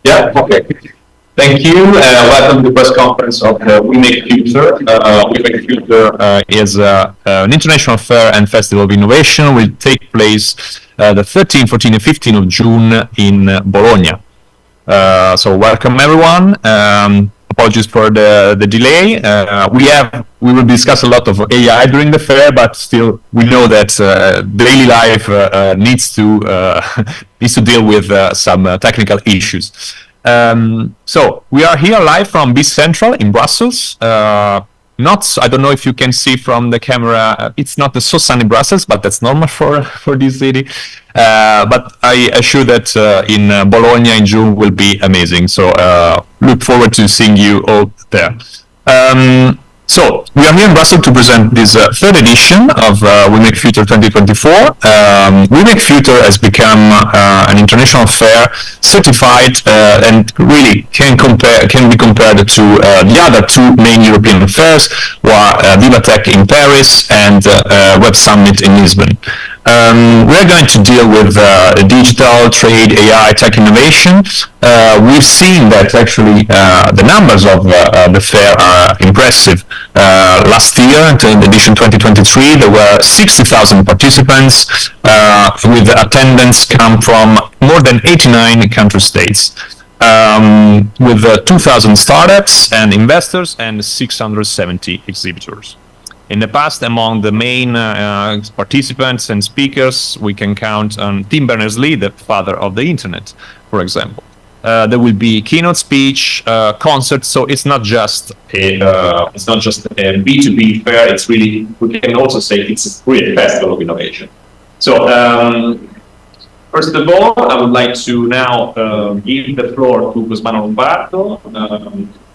Yeah, okay. Thank you. Welcome to the press conference of WMF2024. WMF2024 is an international fair and festival of innovation. Will take place the 13th, 14th, and 15th of June in Bologna. So welcome everyone. Apologies for the delay. We will discuss a lot of AI during the fair, but still we know that daily life needs to deal with some technical issues. So we are here live from B Central in Brussels. I don't know if you can see from the camera, it's not so sunny Brussels, but that's normal for this city. But I assure that in Bologna in June will be amazing. So look forward to seeing you all there. So we are here in Brussels to present this third edition of WMF2024 2024. WMF2024 has become an international fair certified and really can be compared to the other two main European fairs, who are Vivatech in Paris and Web Summit in Lisbon. We're going to deal with digital, trade, AI, tech innovation. We've seen that actually the numbers of the fair are impressive. Last year, in edition 2023, there were 60,000 participants with attendance come from more than 89 country states. With 2,000 startups and investors and 670 exhibitors. In the past, among the main participants and speakers, we can count on Tim Berners-Lee, the father of the internet, for example. There will be keynote speech, concerts. So it's not just a B2B fair. It's really, we can also say it's really a festival of innovation. So first of all, I would like to now give the floor to Cosmano Lombardo.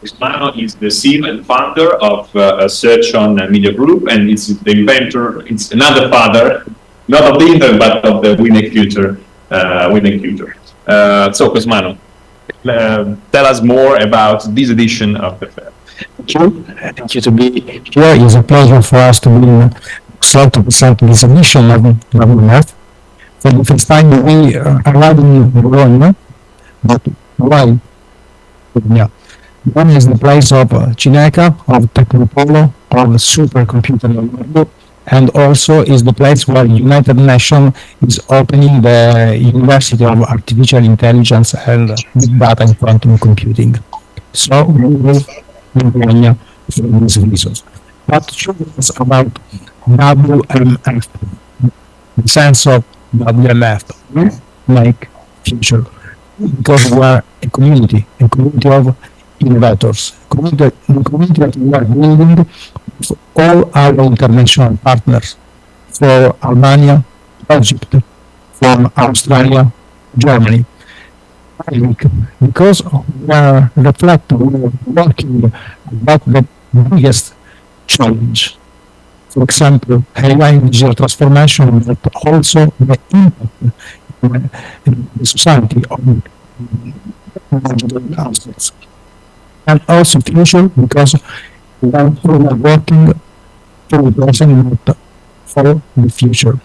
Cosmano is the CEO and founder of Search on Media Group, and it's the inventor. It's another father, not of the internet, but of the WMF2024. So Cosmano, tell us more about this edition of the fair. Thank you to be here. It's a pleasure for us to be to present this edition of WMF. For the first time, we arrived in Bologna, but why? Yeah. One is the place of Cineca, of Tecnopolo, of supercomputer Leonardo, and also is the place where United Nations is opening the University of Artificial Intelligence and Big Data and Quantum Computing. So we will in Bologna for these reasons. But should us about WMF, the sense of WMF, make future, because we are a community of innovators, the community that we are building for all our international partners, for Albania, Egypt, from Australia, Germany. Because we are working about the biggest challenge. For example, AI and digital transformation, but also the impact in the society of digital aspects. And also future, because we are working for the present, but for the future.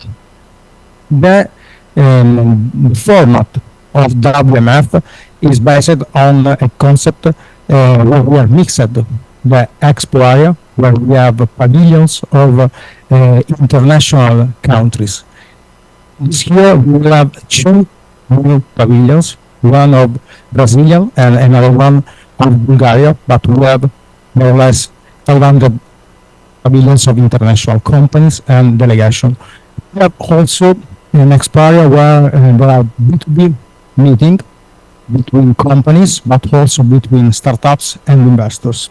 The format of WMF is based on a concept where we are mixed the expo area, where we have pavilions of international countries. This year we will have two new pavilions, one of Brazilian and another one of Bulgaria, but we have more or less 500 pavilions of international companies and delegations. We have also an expo area where there are B2B meetings between companies, but also between startups and investors.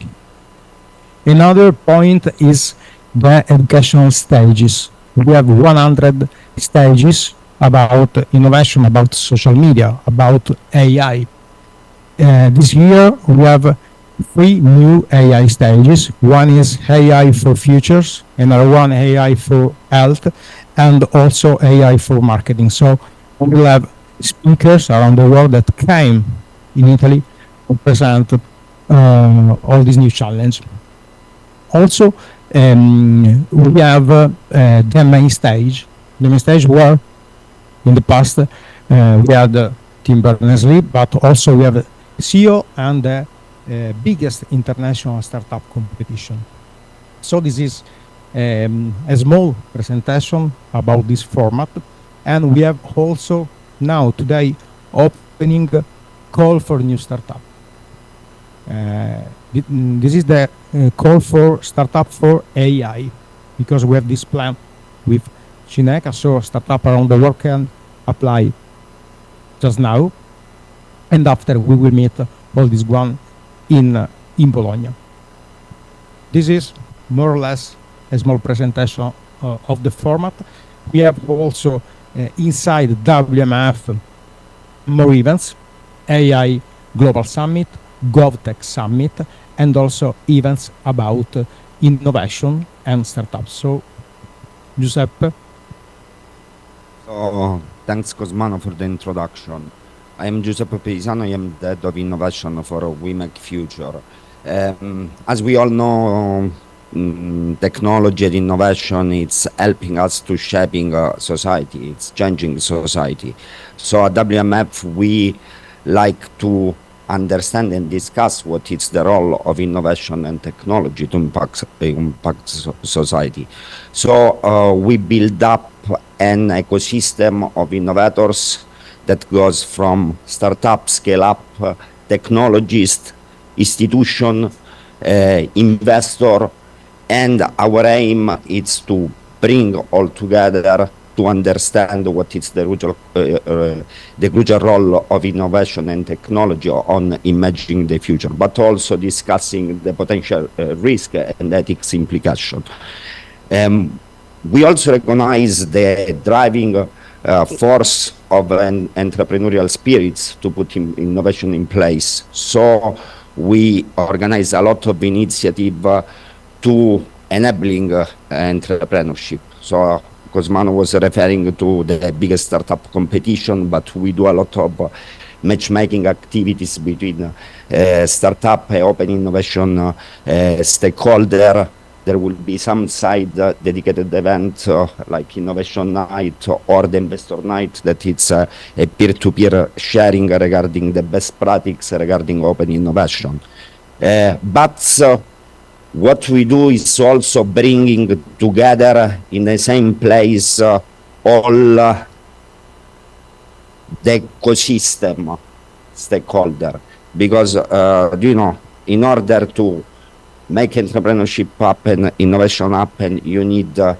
Another point is the educational stages. We have 100 stages about innovation, about social media, about AI. This year we have 3 new AI stages. One is AI for futures, another one AI for health, and also AI for marketing. So we will have speakers around the world that came in Italy to present all these new challenges. Also, we have the main stage. The main stage where in the past we had Tim Berners-Lee, but also we have CEO and the biggest international startup competition. So this is a small presentation about this format, and we have also now today opening call for new startup. This is the call for startup for AI, because we have this plan with Cineca, so startup around the world can apply just now, and after we will meet all this one in Bologna. This is more or less a small presentation of the format. We have also inside WMF more events, AI Global Summit, GovTech Summit, and also events about innovation and startups. So, Giuseppe. So, thanks Cosmano for the introduction. I am Giuseppe Pisano, I am the head of innovation for WMF2024. As we all know, technology and innovation, it's helping us to shaping society, it's changing society. So at WMF, we like to understand and discuss what is the role of innovation and technology to impact society. So we build up an ecosystem of innovators that goes from startup, scale-up, technologist, institution, investor, and our aim is to bring all together to understand what is the crucial role of innovation and technology on imagining the future, but also discussing the potential risk and ethics implication. We also recognize the driving force of an entrepreneurial spirits to put innovation in place. So we organize a lot of initiative to enabling entrepreneurship. So Cosmano was referring to the biggest startup competition, but we do a lot of matchmaking activities between startup and open innovation stakeholder. There will be some side dedicated event like Innovation Night or the Investor Night that it's a peer-to-peer sharing regarding the best practices regarding open innovation. But what we do is also bringing together in the same place all the ecosystem stakeholder, because you know, in order to make entrepreneurship happen, innovation happen, you need an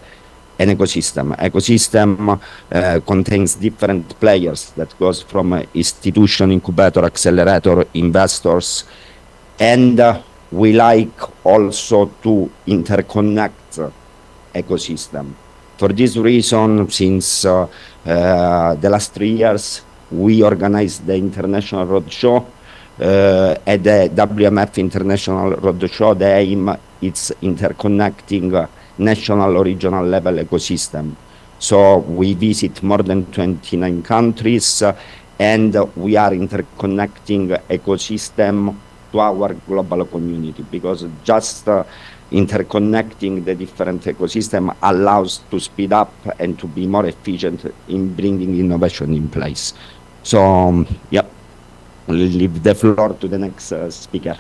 ecosystem. Ecosystem contains different players that goes from institution, incubator, accelerator, investors, and we like also to interconnect ecosystem. For this reason, since the last 3 years, we organized the International Roadshow. At the WMF International Roadshow, the aim is interconnecting national or regional level ecosystem. So we visit more than 29 countries, and we are interconnecting ecosystem to our global community, because just interconnecting the different ecosystem allows to speed up and to be more efficient in bringing innovation in place. So, yeah. leave the floor to the next speaker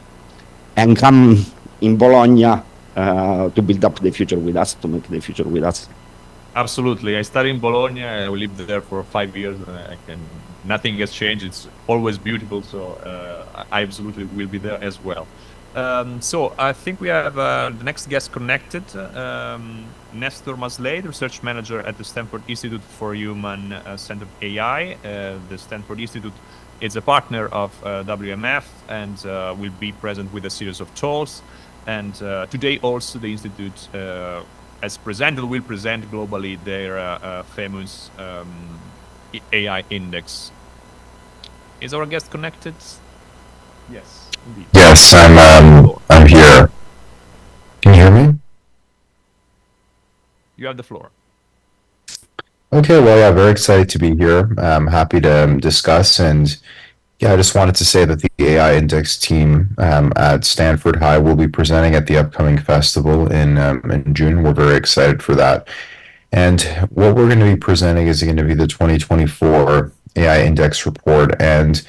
and come in Bologna to build up the future with us, to make the future with us. Absolutely. I studied in Bologna. I lived there for 5 years. Nothing has changed. It's always beautiful. So I absolutely will be there as well. So I think we have the next guest connected. Nestor Maslay, the research manager at the Stanford Institute for Human-Centered AI. The Stanford Institute is a partner of WMF and will be present with a series of talks. And today also the Institute will present globally their famous AI index. Is our guest connected? Yes, indeed. Yes, I'm here. Can you hear me? You have the floor. Okay, well, yeah, very excited to be here. I'm happy to discuss, and yeah, I just wanted to say that the AI Index team at Stanford High will be presenting at the upcoming festival in June. We're very excited for that. And what we're going to be presenting is going to be the 2024 AI Index report. And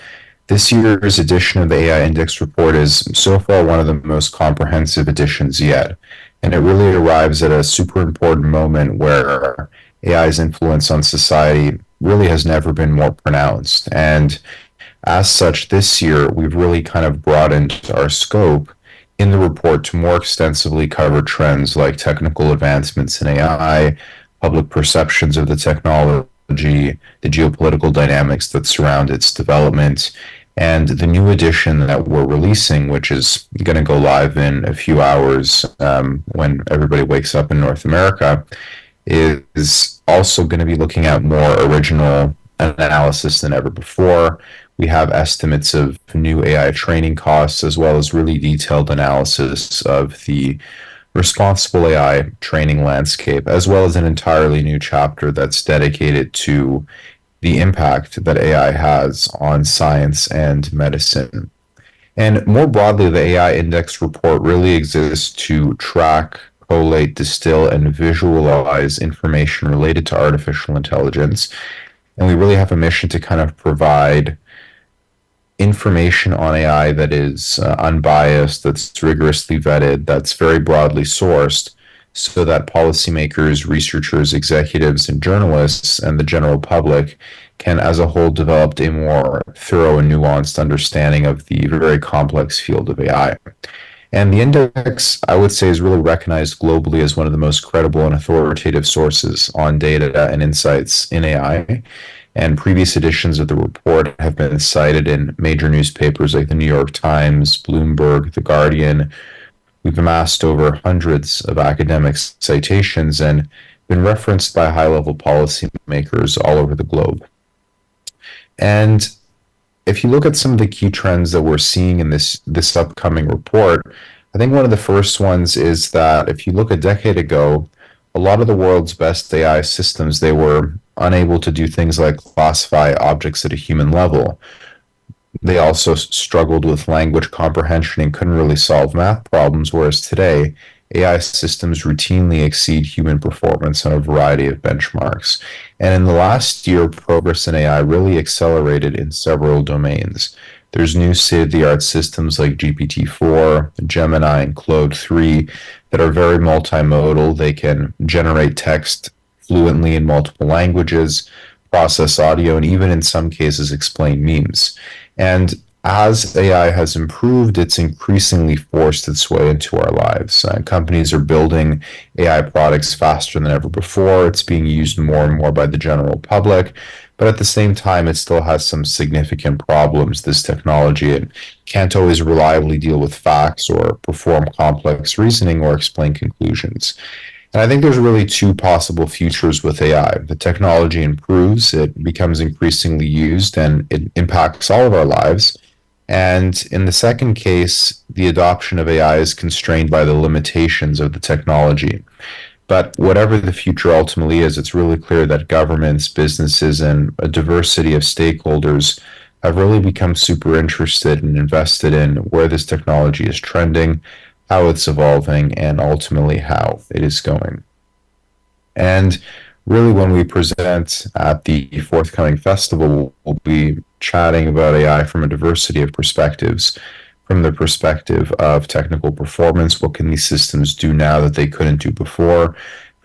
this year's edition of the AI Index report is so far one of the most comprehensive editions yet. And it really arrives at a super important moment where AI's influence on society really has never been more pronounced. And as such, this year, we've really kind of broadened our scope in the report to more extensively cover trends like technical advancements in AI, public perceptions of the technology, the geopolitical dynamics that surround its development, and the new edition that we're releasing, which is going to go live in a few hours when everybody wakes up in North America, is also going to be looking at more original analysis than ever before. We have estimates of new AI training costs, as well as really detailed analysis of the responsible AI training landscape, as well as an entirely new chapter that's dedicated to the impact that AI has on science and medicine. And more broadly, the AI Index report really exists to track, collate, distill, and visualize information related to artificial intelligence. And we really have a mission to kind of provide information on AI that is unbiased, that's rigorously vetted, that's very broadly sourced, so that policymakers, researchers, executives, and journalists, and the general public can, as a whole, develop a more thorough and nuanced understanding of the very complex field of AI. And the index, I would say, is really recognized globally as one of the most credible and authoritative sources on data and insights in AI. And previous editions of the report have been cited in major newspapers like the New York Times, Bloomberg, The Guardian. We've amassed over hundreds of academic citations and been referenced by high-level policymakers all over the globe. And if you look at some of the key trends that we're seeing in this upcoming report, I think one of the first ones is that if you look a decade ago, a lot of the world's best AI systems, they were unable to do things like classify objects at a human level. They also struggled with language comprehension and couldn't really solve math problems, whereas today, AI systems routinely exceed human performance on a variety of benchmarks. And in the last year, progress in AI really accelerated in several domains. There's new state-of-the-art systems like GPT-4, Gemini, and Claude 3 that are very multimodal. They can generate text fluently in multiple languages, process audio, and even in some cases explain memes. And as AI has improved, it's increasingly forced its way into our lives. Companies are building AI products faster than ever before. It's being used more and more by the general public. But at the same time, it still has some significant problems, this technology. It can't always reliably deal with facts or perform complex reasoning or explain conclusions. And I think there's really two possible futures with AI. The technology improves, it becomes increasingly used, and it impacts all of our lives. And in the second case, the adoption of AI is constrained by the limitations of the technology. But whatever the future ultimately is, it's really clear that governments, businesses, and a diversity of stakeholders have really become super interested and invested in where this technology is trending, how it's evolving, and ultimately how it is going. And really, when we present at the forthcoming festival, we'll be chatting about AI from a diversity of perspectives. From the perspective of technical performance, what can these systems do now that they couldn't do before?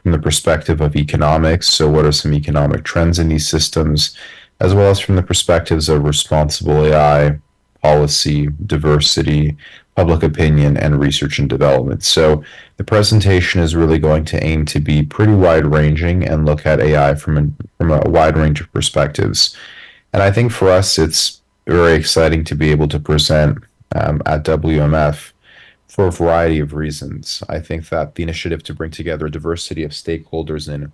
From the perspective of economics, so what are some economic trends in these systems, as well as from the perspectives of responsible AI, policy, diversity, public opinion, and research and development. So the presentation is really going to aim to be pretty wide-ranging and look at AI from a wide range of perspectives. And I think for us, it's very exciting to be able to present at WMF for a variety of reasons. I think that the initiative to bring together a diversity of stakeholders in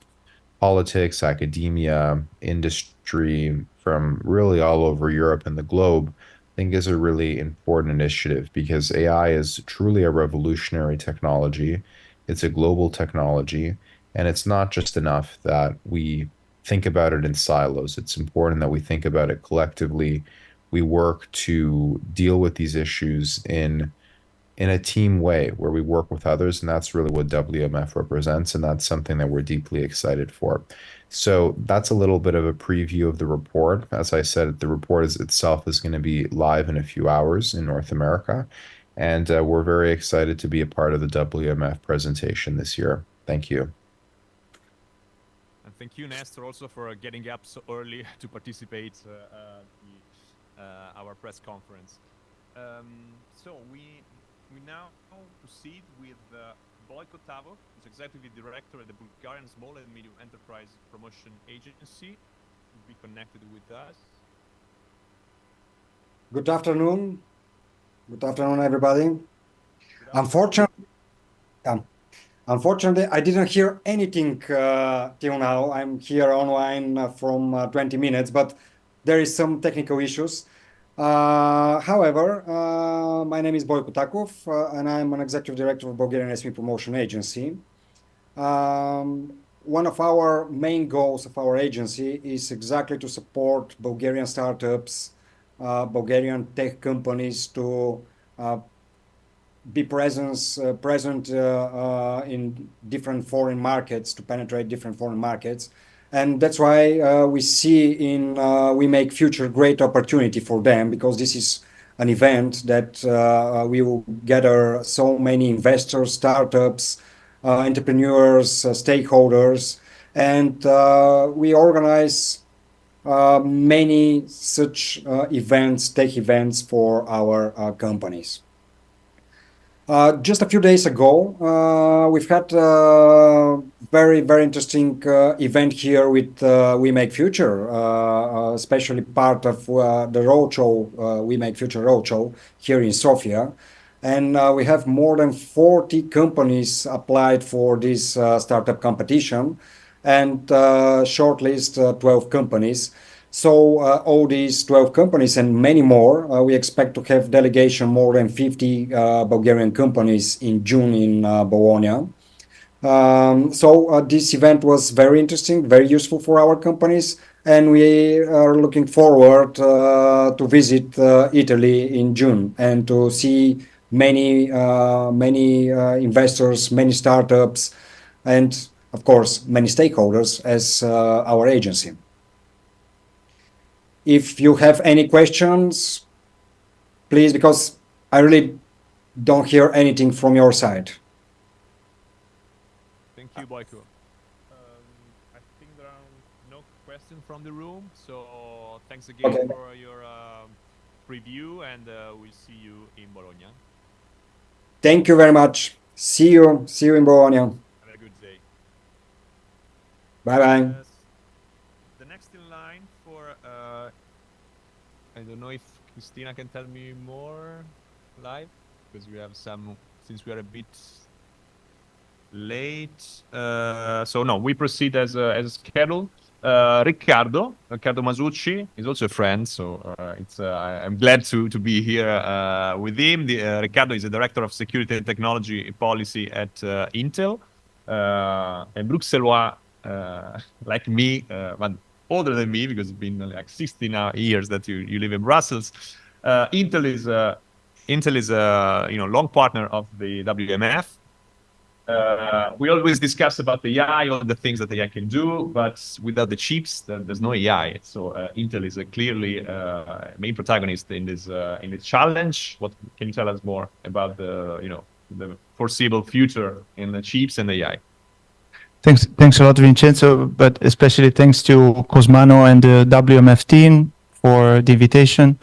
politics, academia, industry from really all over Europe and the globe, I think is a really important initiative because AI is truly a revolutionary technology. It's a global technology, and it's not just enough that we think about it in silos. It's important that we think about it collectively. We work to deal with these issues in a team way where we work with others, and that's really what WMF represents, and that's something that we're deeply excited for. So that's a little bit of a preview of the report. As I said, the report itself is going to be live in a few hours in North America, and we're very excited to be a part of the WMF presentation this year. Thank you. And thank you, Nestor, also for getting up so early to participate our press conference. So we now proceed with BolognaFiere, who's Executive Director at the Bulgarian Small and Medium Enterprise Promotion Agency. Will be connected with us. Good afternoon. Good afternoon, everybody. Unfortunately, I didn't hear anything till now. I'm here online from 20 minutes, but there is some technical issues. However, my name is BolognaFiere, and I'm an Executive Director of Bulgarian SME Promotion Agency. One of our main goals of our agency is exactly to support Bulgarian startups, Bulgarian tech companies to be present in different foreign markets, to penetrate different foreign markets. And that's why we see in We Make Future great opportunity for them, because this is an event that we will gather so many investors, startups, entrepreneurs, stakeholders, and we organize many such events, tech events for our companies. Just a few days ago, we've had a very, very interesting event here with We Make Future, especially part of the roadshow, We Make Future roadshow here in Sofia. And we have more than 40 companies applied for this startup competition, and shortlist 12 companies. So all these 12 companies and many more, we expect to have delegation more than 50 Bulgarian companies in June in Bologna. So this event was very interesting, very useful for our companies, and we are looking forward to visit Italy in June and to see many investors, many startups, and of course many stakeholders as our agency. If you have any questions, please, because I really don't hear anything from your side. Thank you, Boyko. I think there are no questions from the room, so thanks again for your preview, and we'll see you in Bologna. Thank you very much. See you in Bologna. Have a good day. Bye-bye. The next in line for, I don't know if Christina can tell me more live, because we have some, since we are a bit late. So no, we proceed as scheduled. Riccardo Masucci is also a friend, so I'm glad to be here with him. Riccardo is the Director of Security and Technology Policy at Intel. A Bruxellois like me, but older than me, because it's been like 16 years that you live in Brussels. Intel is a long partner of the WMF. We always discuss about AI, all the things that AI can do, but without the chips, there's no AI. So Intel is clearly a main protagonist in this challenge. What can you tell us more about the foreseeable future in the chips and AI? Thanks a lot, Vincenzo, but especially thanks to Cosmano and the WMF team for the invitation.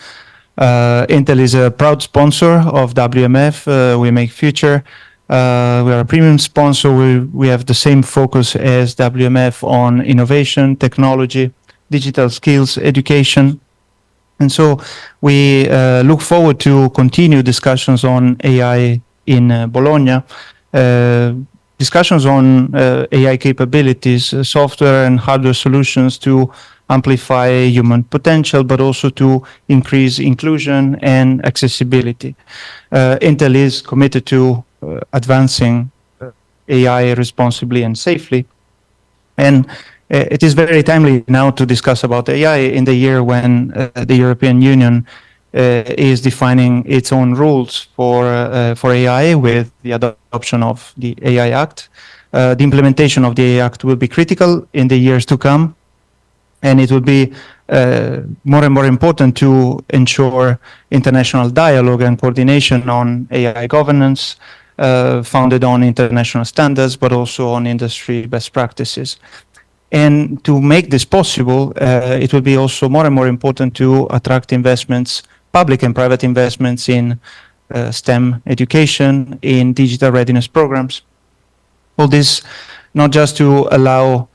Intel is a proud sponsor of WMF. We make future. We are a premium sponsor. We have the same focus as WMF on innovation, technology, digital skills, education. And so we look forward to continue discussions on AI in Bologna. Discussions on AI capabilities, software and hardware solutions to amplify human potential, but also to increase inclusion and accessibility. Intel is committed to advancing AI responsibly and safely. And it is very timely now to discuss about AI in the year when the European Union is defining its own rules for AI with the adoption of the AI Act. The implementation of the AI Act will be critical in the years to come, and it will be more and more important to ensure international dialogue and coordination on AI governance, founded on international standards, but also on industry best practices. And to make this possible, it will be also more and more important to attract investments, public and private investments in STEM education, in digital readiness programs. All this not just to allow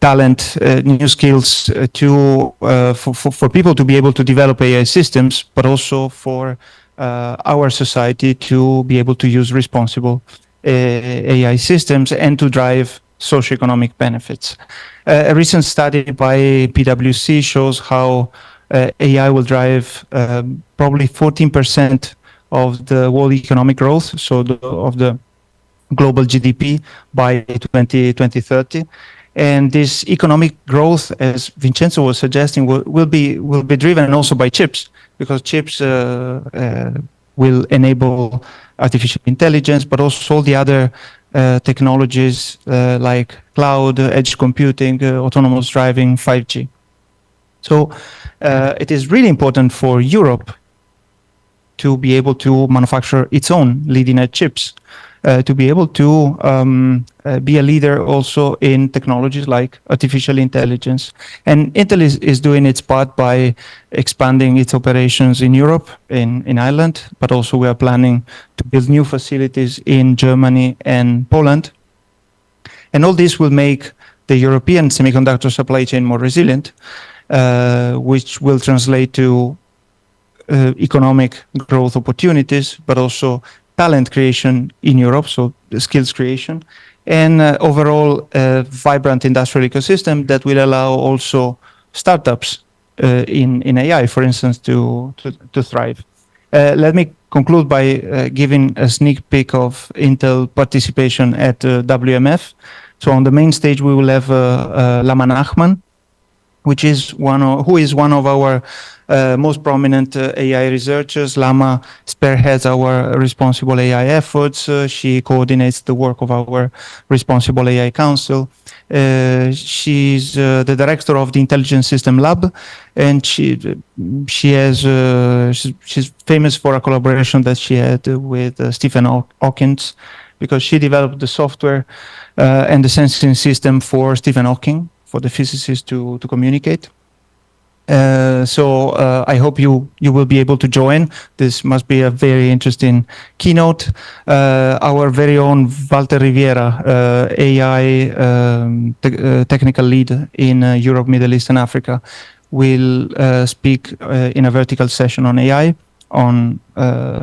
talent, new skills for people to be able to develop AI systems, but also for our society to be able to use responsible AI systems and to drive socioeconomic benefits. A recent study by PwC shows how AI will drive probably 14% of the world economic growth, so of the global GDP by 2030. And this economic growth, as Vincenzo was suggesting, will be driven also by chips, because chips will enable artificial intelligence, but also all the other technologies like cloud, edge computing, autonomous driving, 5G. So it is really important for Europe to be able to manufacture its own leading-edge chips, to be able to be a leader also in technologies like artificial intelligence. And Intel is doing its part by expanding its operations in Europe, in Ireland, but also we are planning to build new facilities in Germany and Poland. And all this will make the European semiconductor supply chain more resilient, which will translate to economic growth opportunities, but also talent creation in Europe, so the skills creation, and overall vibrant industrial ecosystem that will allow also startups in AI, for instance, to thrive. Let me conclude by giving a sneak peek of Intel participation at WMF. So on the main stage, we will have Lama Nachman, who is one of our most prominent AI researchers. Lama spearheads our responsible AI efforts. She coordinates the work of our Responsible AI Council. She's the director of the Intelligence System Lab, and she's famous for a collaboration that she had with Stephen Hawking, because she developed the software and the sensing system for Stephen Hawking, for the physicists to communicate. So I hope you will be able to join. This must be a very interesting keynote. Our very own Walter Riviera, AI technical lead in Europe, Middle East, and Africa, will speak in a vertical session on AI, on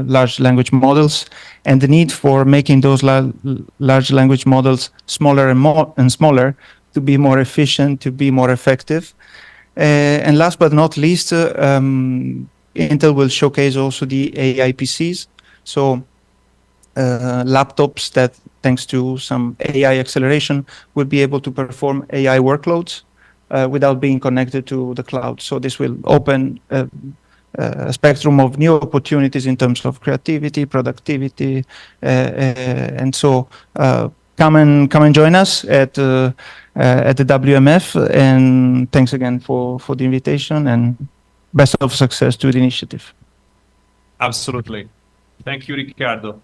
large language models, and the need for making those large language models smaller and smaller to be more efficient, to be more effective. And last but not least, Intel will showcase also the AI PCs. So laptops that, thanks to some AI acceleration, will be able to perform AI workloads without being connected to the cloud. So this will open spectrum of new opportunities in terms of creativity, productivity, and so come and join us at the WMF. And thanks again for the invitation, and best of success to the initiative. Absolutely. Thank you, Riccardo.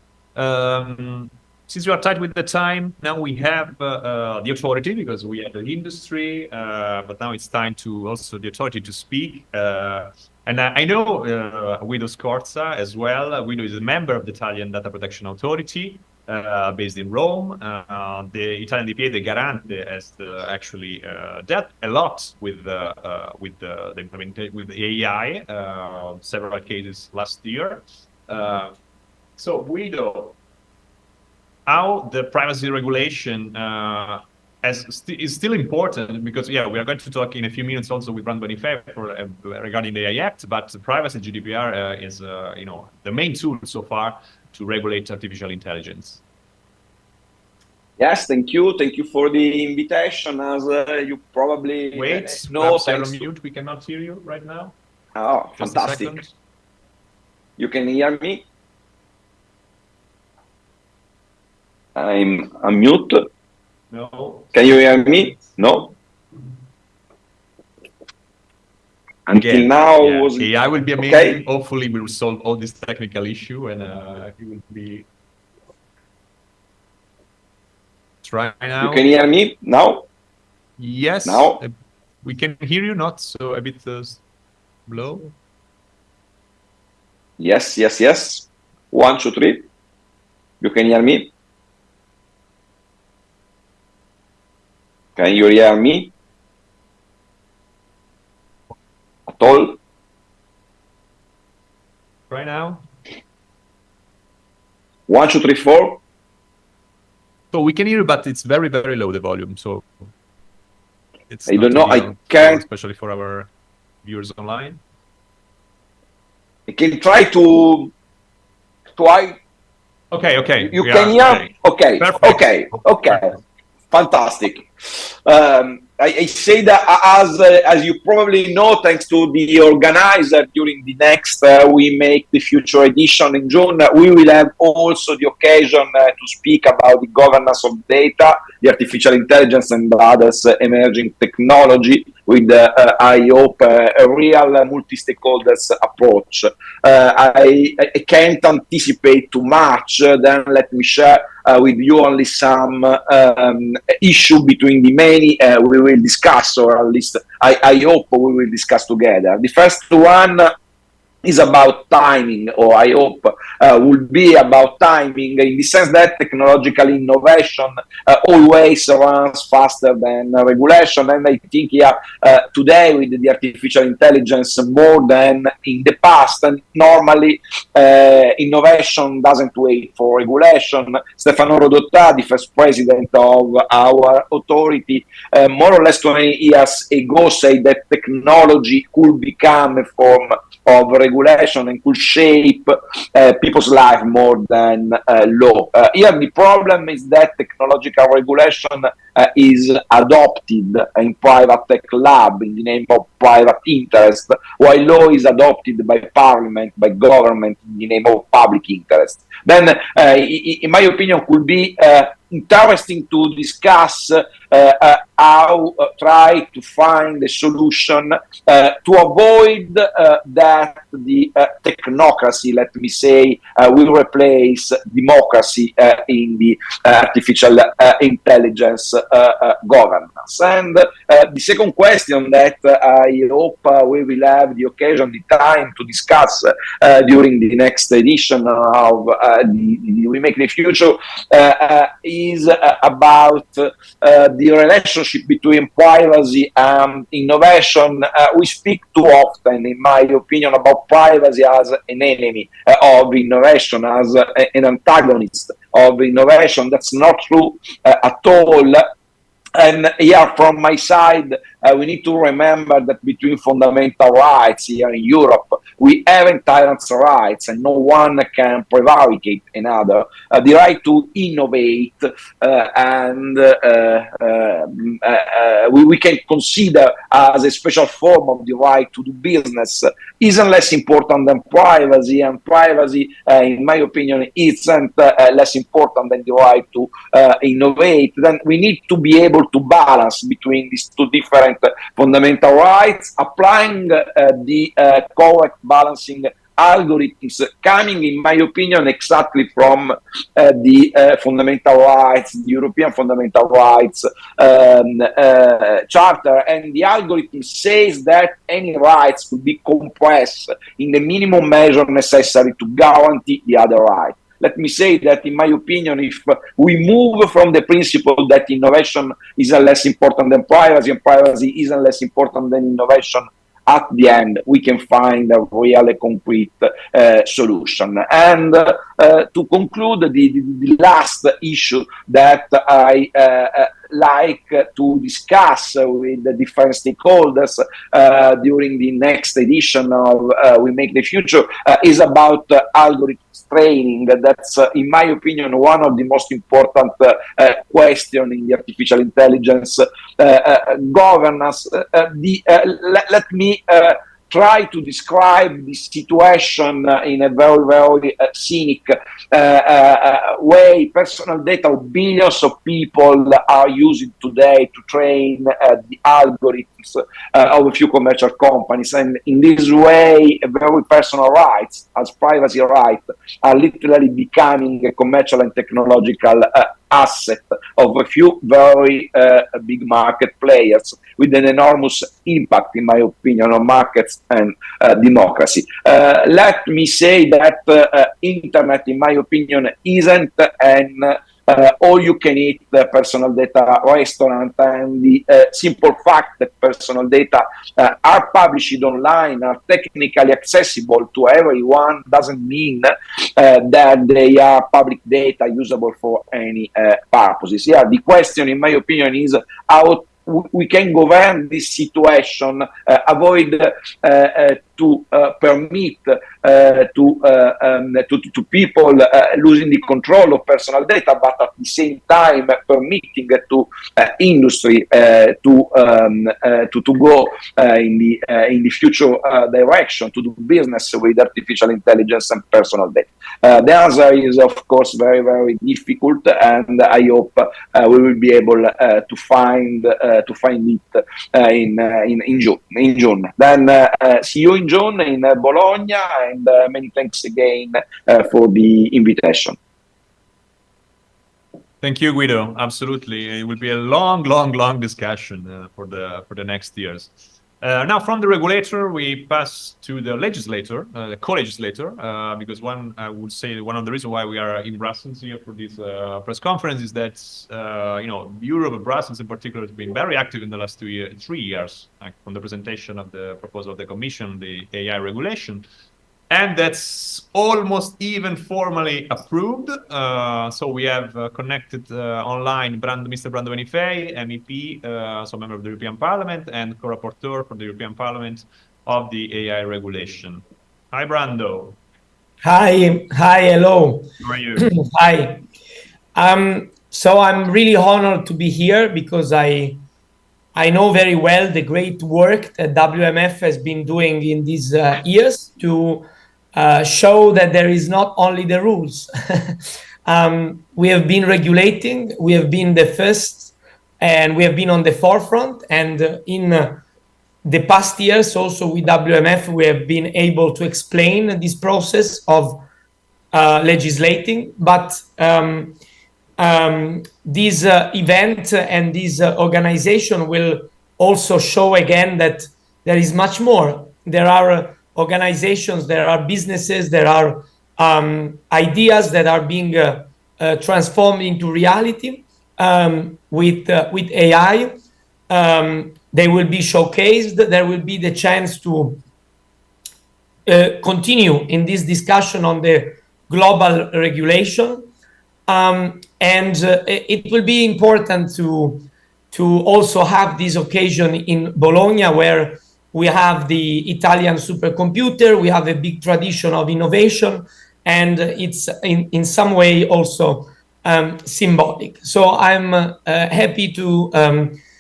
Since you are tight with the time, now we have the authority, because we have the industry, but now it's time to also the authority to speak. And I know Guido Scorza as well. Guido is a member of the Italian Data Protection Authority, based in Rome. The Italian DPA, the Garante, has actually dealt a lot with the implementation with the AI, several cases last year. So Guido, how the privacy regulation is still important, because we are going to talk in a few minutes also with WMF2024 regarding the AI Act, but privacy GDPR is the main tool so far to regulate artificial intelligence. Yes, thank you for the invitation. As you probably know, you're on mute. We cannot hear you right now. Oh, just fantastic! You can hear me? I'm mute. No. Can you hear me? No. Until now, AI will be amazing. Okay. Hopefully, we will solve all this technical issue, and it will be. Try now. You can hear me now? Yes. Now we can hear you. Not so a bit low. Yes. 1, 2, 3. You can hear me? Can you hear me at all? Right now. 1, 2, 3, 4. So we can hear you, but it's very, very low, the volume. So it's I don't know. I can't, especially for our viewers online. I can try to. Okay. You can hear? Okay. Perfect. Okay. Fantastic. I say that as you probably know, thanks to the organizer, during the next We Make the Future edition in June, we will have also the occasion to speak about the governance of data, the artificial intelligence, and others emerging technology with, I hope, a real multi-stakeholders approach. I can't anticipate too much, then let me share with you only some issue between the many we will discuss, or at least I hope we will discuss together. The first one is about timing, or I hope will be about timing, in the sense that technological innovation always runs faster than regulation. And I think here today, with the artificial intelligence, more than in the past, and normally innovation doesn't wait for regulation. Stefano Rodotà, the first president of our authority, more or less 20 years ago, said that technology could become a form of regulation and could shape people's life more than law. Here the problem is that technological regulation is adopted in private tech lab in the name of private interest, while law is adopted by parliament, by government, in the name of public interest. Then, in my opinion, could be interesting to discuss how try to find a solution to avoid that the technocracy, let me say, will replace democracy in the artificial intelligence governance. And the second question that I hope we will have the occasion, the time to discuss during the next edition of the We Make the Future is about the relationship between privacy and innovation. We speak too often, in my opinion, about privacy as an enemy of innovation, as an antagonist of innovation. That's not true at all. And here, from my side, we need to remember that between fundamental rights here in Europe, we have inherent rights and no one can prevaricate another. The right to innovate and we can consider as a special form of the right to do business isn't less important than privacy, and privacy, in my opinion, isn't less important than the right to innovate. Then we need to be able to balance between these two different fundamental rights, applying the correct balancing algorithms coming, in my opinion, exactly from the fundamental rights, the European Fundamental Rights Charter, and the algorithm says that any rights could be compressed in the minimum measure necessary to guarantee the other right. Let me say that, in my opinion, if we move from the principle that innovation is less important than privacy and privacy isn't less important than innovation, at the end, we can find a really concrete solution. And to conclude, the last issue that I like to discuss with the different stakeholders during the next edition of We Make the Future is about algorithms training. That's, in my opinion, one of the most important questions in the artificial intelligence governance. Let me try to describe the situation in a very, very cynic way. Personal data of billions of people are using today to train the algorithms of a few commercial companies. And in this way, very personal rights, as privacy rights, are literally becoming a commercial and technological asset of a few very big market players with an enormous impact, in my opinion, on markets and democracy. Let me say that internet, in my opinion, isn't an all-you-can-eat personal data restaurant, and the simple fact that personal data are published online, are technically accessible to everyone, doesn't mean that they are public data usable for any purposes. Yeah, the question, in my opinion, is how we can govern this situation, avoid to permit to people losing the control of personal data, but at the same time permitting to industry to go in the future direction, to do business with artificial intelligence and personal data. The answer is, of course, very, very difficult, and I hope we will be able to find it in June. Then see you in June in Bologna, and many thanks again for the invitation. Thank you, Guido. Absolutely, it will be a long discussion for the next years. Now, from the regulator, we pass to the legislator, the co-legislator, because I would say one of the reasons why we are in Brussels here for this press conference is that Europe and Brussels in particular has been very active in the last 3 years, like from the presentation of the proposal of the Commission, the AI regulation. And that's almost even formally approved. So we have connected online Mr. WMF2024, MEP, so member of the European Parliament, and co-rapporteur for the European Parliament of the AI regulation. Hi, Brando. Hi, hello. How are you? Hi. So I'm really honored to be here because I know very well the great work that WMF has been doing in these years to show that there is not only the rules. We have been regulating, we have been the first, and we have been on the forefront. And in the past years, also with WMF, we have been able to explain this process of legislating. But this event and this organization will also show again that there is much more. There are organizations, there are businesses, there are ideas that are being transformed into reality with AI. They will be showcased. There will be the chance to continue in this discussion on the global regulation. And it will be important to to also have this occasion in Bologna, where we have the Italian supercomputer, we have a big tradition of innovation, and it's in some way also symbolic. So I'm happy to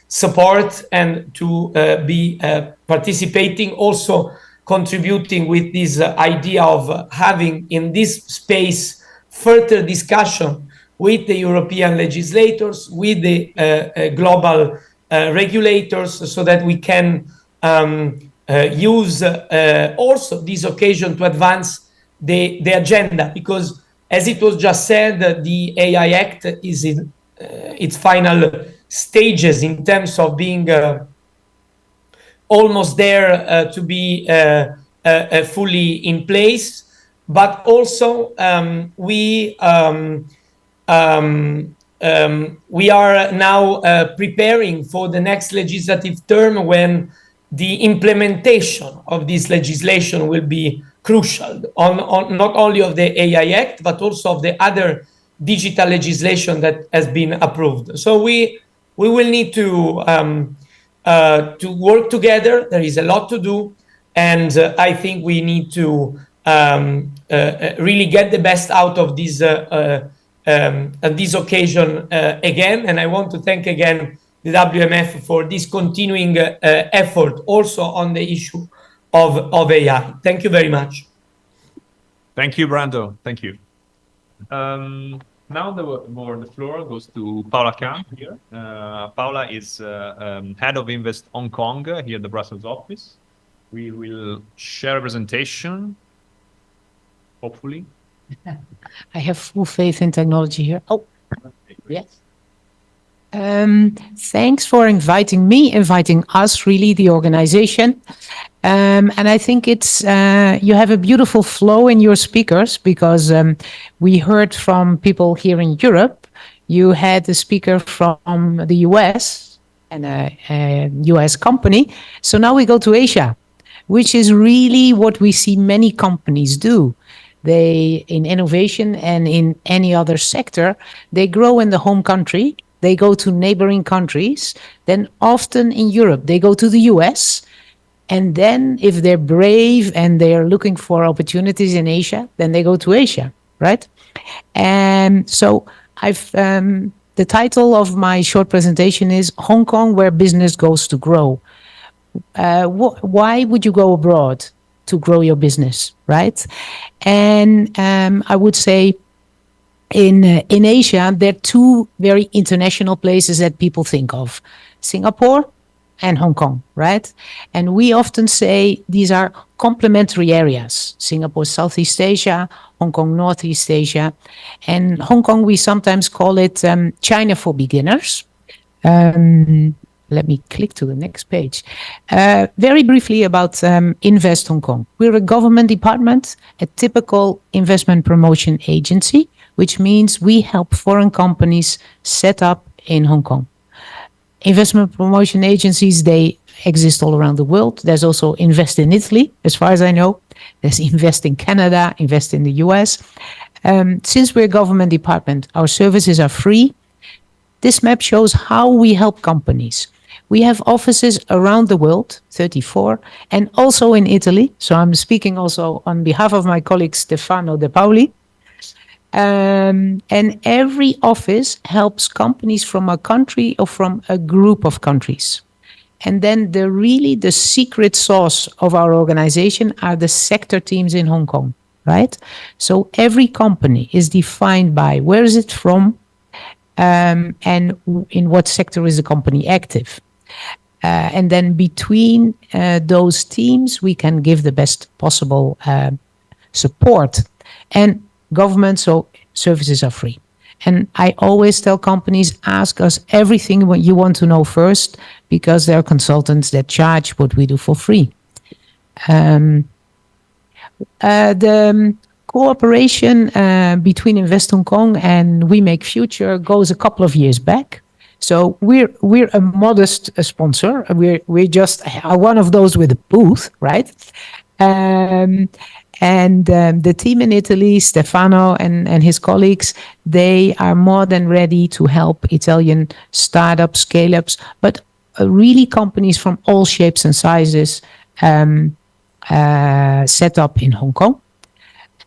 support and to be participating, also contributing with this idea of having in this space further discussion with the European legislators, with the global regulators, so that we can use also this occasion to advance the agenda. Because, as it was just said, the AI Act is in its final stages in terms of being almost there to be fully in place. But also we are now preparing for the next legislative term, when the implementation of this legislation will be crucial, on not only of the AI Act, but also of the other digital legislation that has been approved. So we will need to work together. There is a lot to do, and I think we need to really get the best out of this occasion again. And I want to thank again the WMF for this continuing effort also on the issue of AI. Thank you very much. Thank you, Brando. Thank you. Now the floor goes to Paola Khan here. Paola is head of Invest Hong Kong here at the Brussels office. We will share a presentation, hopefully. I have full faith in technology here. Oh, yes. Thanks for inviting us, really, the organization. And I think it's you have a beautiful flow in your speakers, because we heard from people here in Europe. You had a speaker from the US and a US company. So now we go to Asia, which is really what we see many companies do. They, in innovation and in any other sector, they grow in the home country. They go to neighboring countries. Then often in Europe, they go to the US. And then if they're brave and they're looking for opportunities in Asia, then they go to Asia, right? And so the title of my short presentation is Hong Kong, where business goes to grow. Why would you go abroad to grow your business, right? And I would say in Asia, there are two very international places that people think of: Singapore and Hong Kong, right? And we often say these are complementary areas. Singapore, Southeast Asia, Hong Kong, Northeast Asia. And Hong Kong, we sometimes call it China for beginners. Let me click to the next page. Very briefly about Invest Hong Kong. We're a government department, a typical investment promotion agency, which means we help foreign companies set up in Hong Kong. Investment promotion agencies, they exist all around the world. There's also Invest in Italy, as far as I know. There's Invest in Canada, Invest in the US. Since we're a government department, our services are free. This map shows how we help companies. We have offices around the world, 34, and also in Italy. So I'm speaking also on behalf of my colleague Stefano De Paoli. And every office helps companies from a country or from a group of countries. And then the secret sauce of our organization are the sector teams in Hong Kong, right? So every company is defined by where is it from, and in what sector is the company active. And then between those teams, we can give the best possible support. And government, so services are free. And I always tell companies, ask us everything what you want to know first, because there are consultants that charge what we do for free. The cooperation between Invest Hong Kong and We Make Future goes a couple of years back. So we're a modest sponsor. We're just one of those with a booth, right? The team in Italy, Stefano and his colleagues, they are more than ready to help Italian startups, scale-ups, but really companies from all shapes and sizes set up in Hong Kong.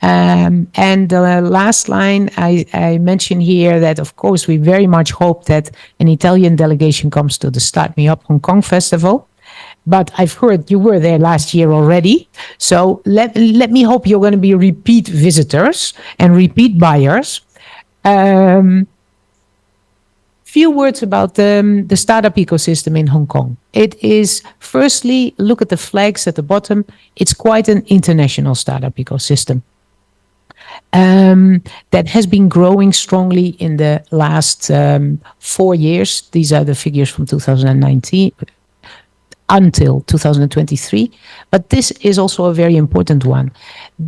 And the last line I mentioned here that, of course, we very much hope that an Italian delegation comes to the Start Me Up Hong Kong Festival. But I've heard you were there last year already. So let me hope you're going to be repeat visitors and repeat buyers. Few words about the startup ecosystem in Hong Kong. It is, firstly, look at the flags at the bottom. It's quite an international startup ecosystem. That has been growing strongly in the last 4 years. These are the figures from 2019 until 2023. But this is also a very important one.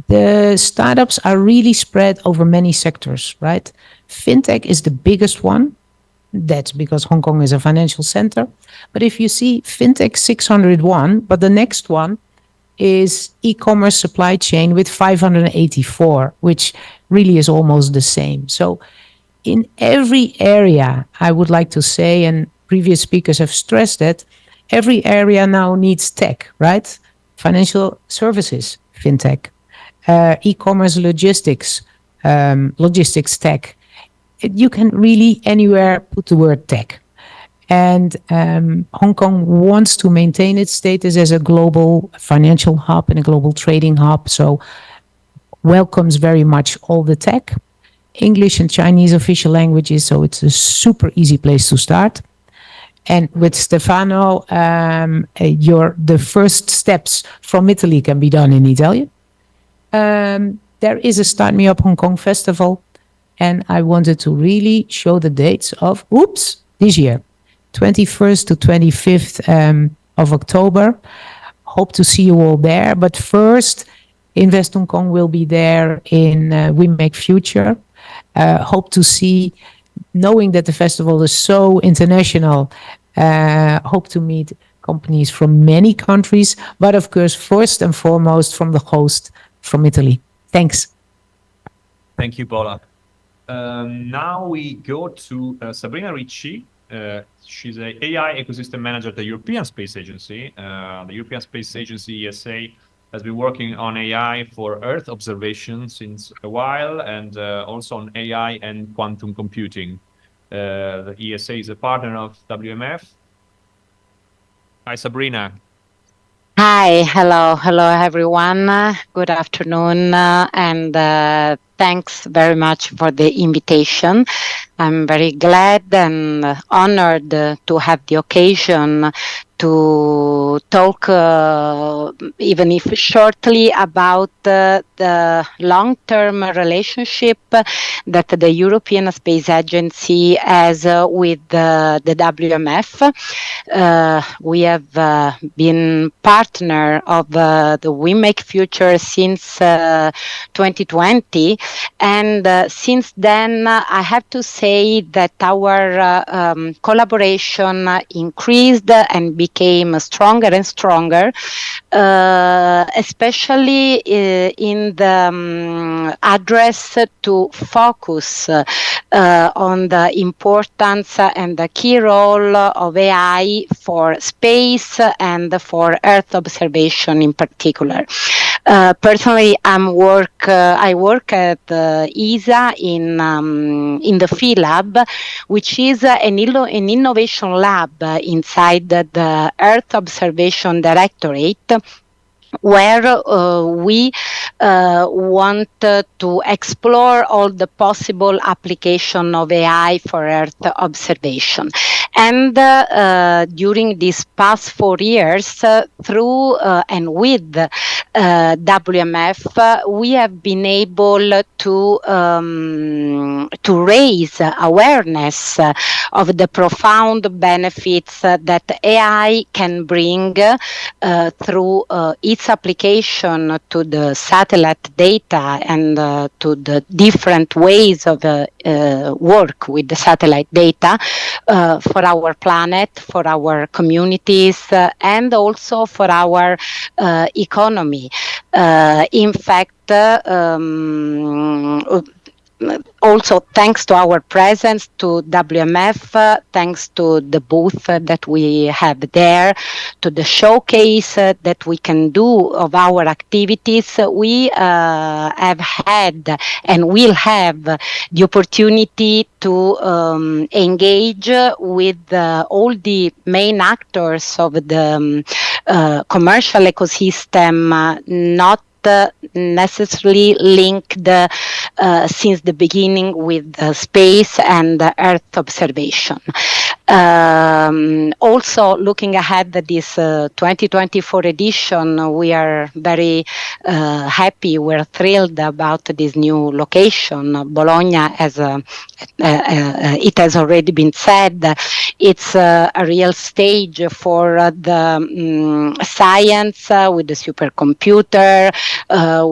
The startups are really spread over many sectors, right? Fintech is the biggest one. That's because Hong Kong is a financial center. But if you see Fintech 601, but the next one is e-commerce supply chain with 584, which really is almost the same. So in every area, I would like to say, and previous speakers have stressed that, every area now needs tech, right? Financial services, fintech, e-commerce logistics, logistics tech. You can really anywhere put the word tech. And Hong Kong wants to maintain its status as a global financial hub and a global trading hub. So welcomes very much all the tech, English and Chinese official languages. So it's a super easy place to start. And with Stefano, the first steps from Italy can be done in Italian. There is a Start Me Up Hong Kong festival. And I wanted to really show the dates of, this year, 21st to 25th of October. Hope to see you all there. But first, Invest Hong Kong will be there in We Make Future. Hope to see, knowing that the festival is so international, hope to meet companies from many countries, but of course, first and foremost from the host from Italy. Thanks. Thank you, Paula. Now we go to Sabrina Ricci. She's an AI ecosystem manager at the European Space Agency. The European Space Agency, ESA, has been working on AI for Earth observation since a while, and also on AI and quantum computing. The ESA is a partner of WMF. Hi, Sabrina. Hi, hello everyone. Good afternoon, and thanks very much for the invitation. I'm very glad and honored to have the occasion to talk, even if shortly, about the long-term relationship that the European Space Agency has with the WMF. We have been partner of the We Make Future since 2020, and since then I have to say that our collaboration increased and became stronger and stronger, especially in the address to focus on the importance and the key role of AI for space and for Earth observation in particular. Personally, I work at ESA in the Phi Lab, which is an innovation lab inside the Earth Observation Directorate, where we want to explore all the possible application of AI for Earth observation. And during these past 4 years, through and with WMF, we have been able to raise awareness of the profound benefits that AI can bring through its its application to the satellite data and to the different ways of work with the satellite data for our planet, for our communities, and also for our economy. In fact, also thanks to our presence to WMF, thanks to the booth that we have there, to the showcase that we can do of our activities, we have had and will have the opportunity to engage with all the main actors of the commercial ecosystem, not necessarily linked since the beginning with space and Earth observation. Also, looking ahead at this 2024 edition, we are very happy, we're thrilled about this new location. Bologna, as it has already been said, it's a real stage for the science with the supercomputer,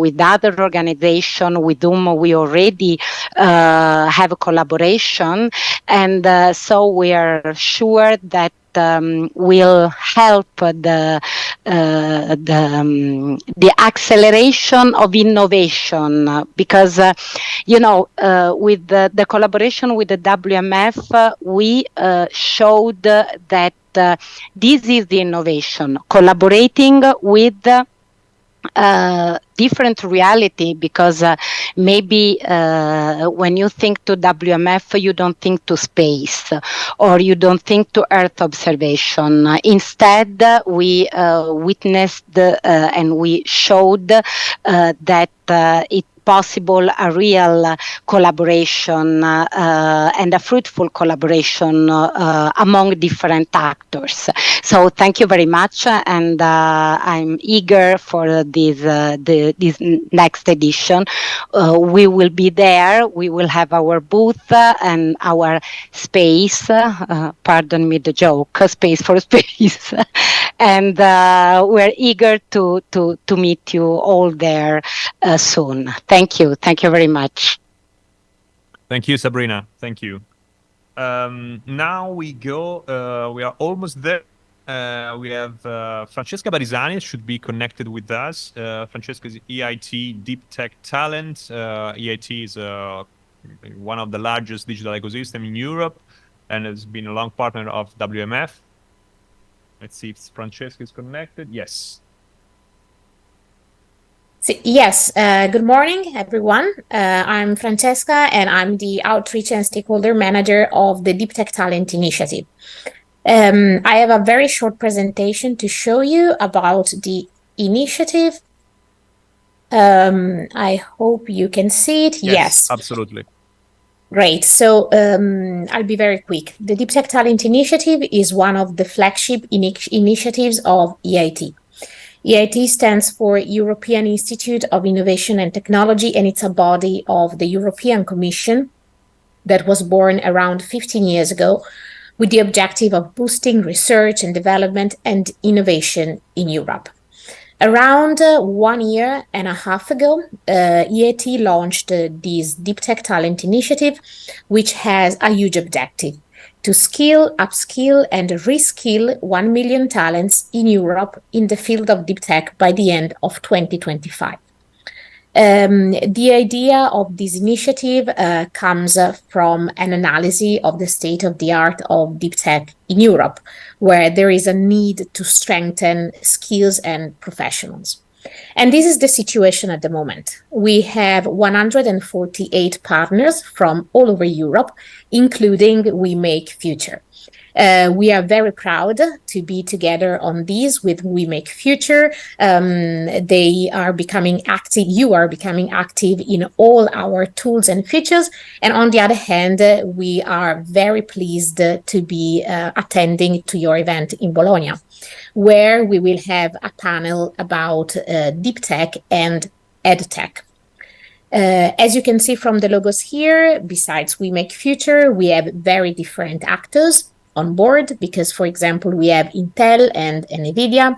with other organizations with whom we already have a collaboration, and so we are sure that will help the acceleration of innovation, because with the collaboration with the WMF, we showed that this is the innovation, collaborating with different reality, because maybe when you think to WMF, you don't think to space or you don't think to Earth observation. Instead, we witnessed and we showed that it possible a real collaboration and a fruitful collaboration among different actors. So thank you very much, and I'm eager for this next edition. We will be there. We will have our booth and our space. Pardon me the joke, space for space. And we're eager to meet you all there soon. Thank you. Thank you very much. Thank you, Sabrina. Thank you. Now we go, we are almost there. We have Francesca Barisani should be connected with us. Francesca is EIT Deep Tech Talent. EIT is one of the largest digital ecosystem in Europe and has been a long partner of WMF. Let's see if Francesca is connected. Yes. Yes, good morning, everyone. I'm Francesca, and I'm the Outreach and Stakeholder Manager of the Deep Tech Talent Initiative. I have a very short presentation to show you about the initiative. I hope you can see it. Yes. Absolutely. Great. So I'll be very quick. The Deep Tech Talent Initiative is one of the flagship initiatives of EIT. EIT stands for European Institute of Innovation and Technology, and it's a body of the European Commission that was born around 15 years ago with the objective of boosting research and development and innovation in Europe. Around 1 year and a half ago, EIT launched this Deep Tech Talent Initiative, which has a huge objective: to skill, upskill, and reskill 1 million talents in Europe in the field of deep tech by the end of 2025. The idea of this initiative comes from an analysis of the state of the art of deep tech in Europe, where there is a need to strengthen skills and professionals. And this is the situation at the moment. We have 148 partners from all over Europe, including WeMakeFuture. We are very proud to be together on these with WeMakeFuture. They are becoming active. You are becoming active in all our tools and features. And on the other hand, we are very pleased to be attending to your event in Bologna, where we will have a panel about deep tech and ed tech. As you can see from the logos here, besides WeMakeFuture, we have very different actors on board because, for example, we have Intel and NVIDIA.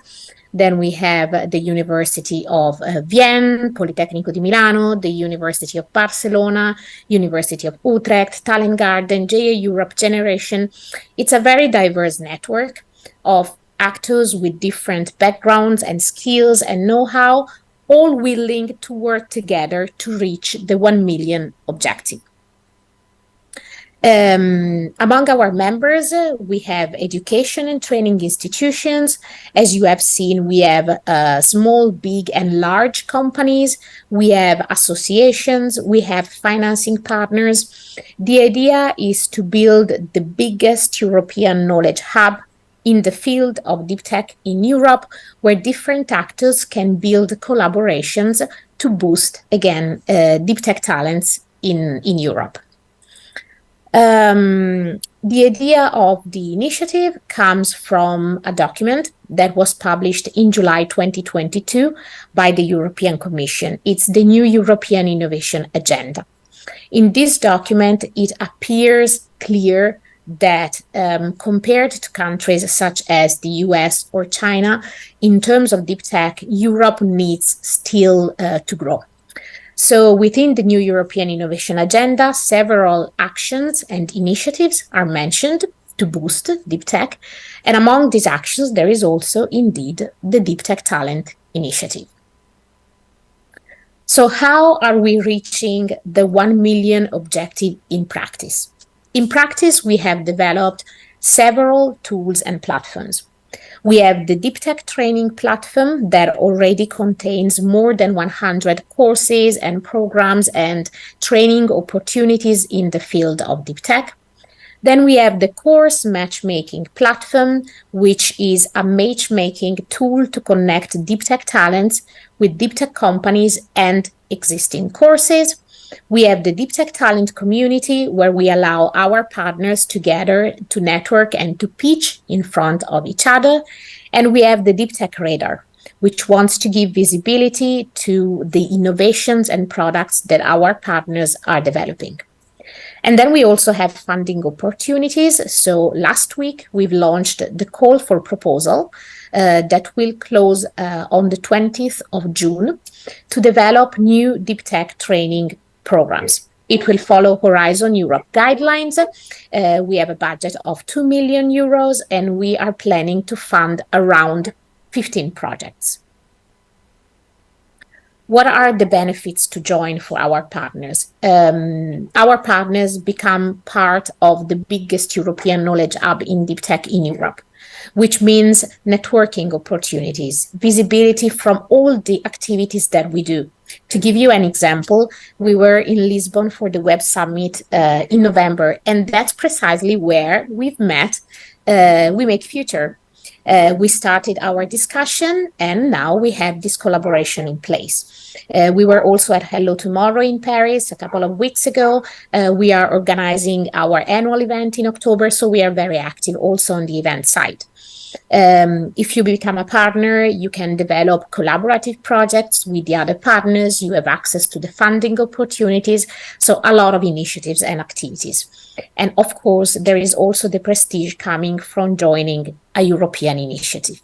Then we have the University of Vienna, Politecnico di Milano, the University of Barcelona, University of Utrecht, Talent Garden, JA Europe, Generation. It's a very diverse network of actors with different backgrounds and skills and know-how, all willing to work together to reach the 1 million objective. Among our members, we have education and training institutions. As you have seen, we have small, big, and large companies. We have associations. We have financing partners. The idea is to build the biggest European knowledge hub in the field of deep tech in Europe, where different actors can build collaborations to boost, again, deep tech talents in Europe. The idea of the initiative comes from a document that was published in July 2022 by the European Commission. It's the new European Innovation Agenda. In this document, it appears clear that compared to countries such as the US or China, in terms of deep tech, Europe needs still to grow. So within the new European Innovation Agenda, several actions and initiatives are mentioned to boost deep tech. And among these actions, there is also indeed the Deep Tech Talent Initiative. So how are we reaching the 1 million objective in practice? In practice, we have developed several tools and platforms. We have the Deep Tech Training Platform that already contains more than 100 courses and programs and training opportunities in the field of deep tech. Then we have the Course Matchmaking Platform, which is a matchmaking tool to connect deep tech talents with deep tech companies and existing courses. We have the Deep Tech Talent Community, where we allow our partners to gather, to network, and to pitch in front of each other. And we have the Deep Tech Radar, which wants to give visibility to the innovations and products that our partners are developing. And then we also have funding opportunities. So last week, we've launched the call for proposal that will close on the 20th of June to develop new deep tech training programs. It will follow Horizon Europe guidelines. We have a budget of 2 million euros, and we are planning to fund around 15 projects. What are the benefits to join for our partners? Our partners become part of the biggest European knowledge hub in deep tech in Europe, which means networking opportunities, visibility from all the activities that we do. To give you an example, we were in Lisbon for the Web Summit in November, and that's precisely where we've met We Make Future. We started our discussion, and now we have this collaboration in place. We were also at Hello Tomorrow in Paris a couple of weeks ago. We are organizing our annual event in October, so we are very active also on the event side. If you become a partner, you can develop collaborative projects with the other partners. You have access to the funding opportunities. So a lot of initiatives and activities. And of course, there is also the prestige coming from joining a European initiative.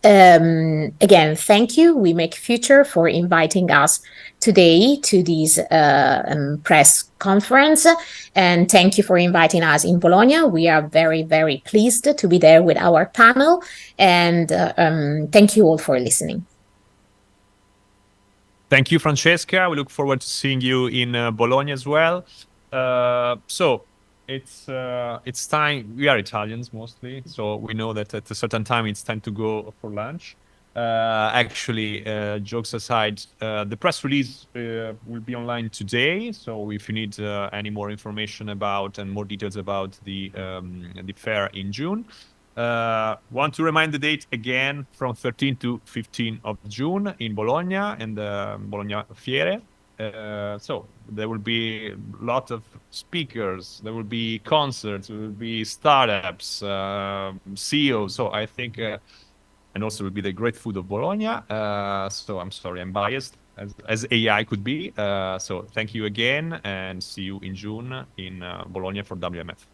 Again, thank you, We Make Future, for inviting us today to this press conference. And thank you for inviting us in Bologna. We are very, very pleased to be there with our panel. And thank you all for listening. Thank you, Francesca. We look forward to seeing you in Bologna as well. So it's time. We are Italians mostly, so we know that at a certain time it's time to go for lunch. Actually, jokes aside, the press release will be online today. So if you need any more information about and more details about the fair in June, want to remind the date again, from 13 to 15 of June in Bologna and BolognaFiere. So there will be a lot of speakers, there will be concerts, there will be startups, CEOs. So I think, and also will be the great food of Bologna. So I'm sorry, I'm biased as AI could be. So thank you again, and see you in June in Bologna for WMF.